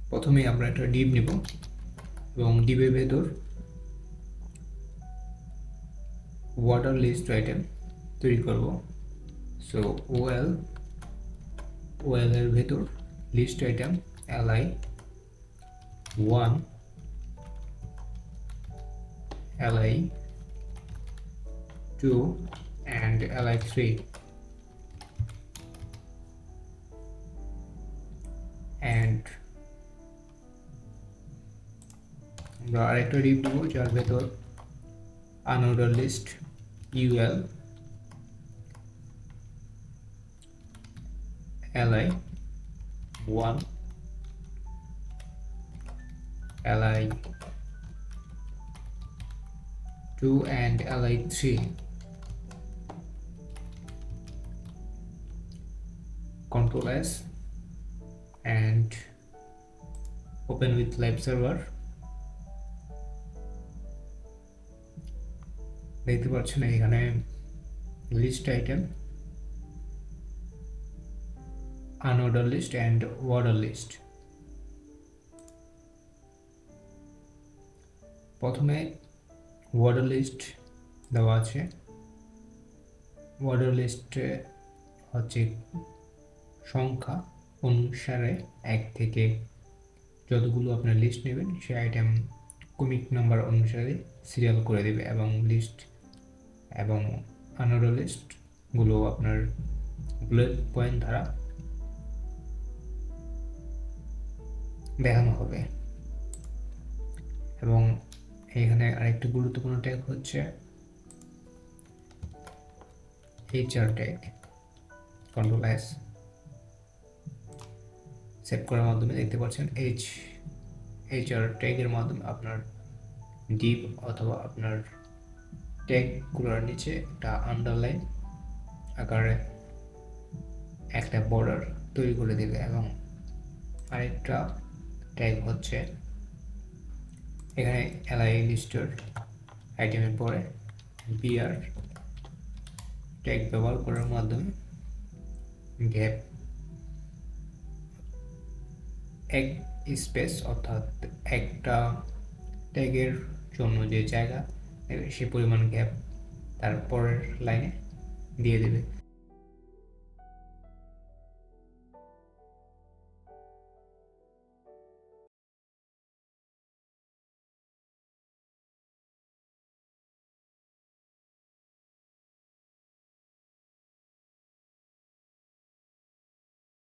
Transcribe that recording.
প্রথমে আমরা একটা ডিভ নিব এবং ডিভের ভেতর ওয়াটার লিস্ট আইটেম তৈরি করব। সো ওএল এর ভেতর list item li 1 li 2 and li 3 and আমরা আরেকটা ডিভ নেব যার ভেতর unorder list ul li 1 li 2 and li 3 control s and open with live server। দেখতে পাচ্ছেন এখানে list item unordered list and ordered list। প্রথমে ordered list দেওয়া আছে। ordered list হচ্ছে সংখ্যা অনুসারে 1 থেকে যতগুলো আপনার লিস্ট নেবেন সেই আইটেম কমিক নাম্বার অনুসারে সিরিয়াল করে দেবে এবং লিস্ট এবং unordered লিস্ট গুলো আপনার বুলেট পয়েন্ট দ্বারা দেখানো হবে। এবং এখানে আরেকটি গুরুত্বপূর্ণ ট্যাগ হচ্ছে HR tag. Control S save করার মাধ্যমে দেখতে পাচ্ছেন HR ট্যাগের মাধ্যমে আপনার ডিভ অথবা আপনার ট্যাগগুলোর নিচে একটা আন্ডারলাইন আকারে একটা বর্ডার তৈরি করে দেবে। এবং আরেকটা ট্যাগ হচ্ছে এখানে li লিস্টের আইটেমের পরে br ট্যাগ ব্যবহার করার মাধ্যমে গ্যাপ এক স্পেস অর্থাৎ একটা ট্যাগের জন্য যে জায়গা সে পরিমাণ গ্যাপ তার পরের লাইনে দিয়ে দেবে।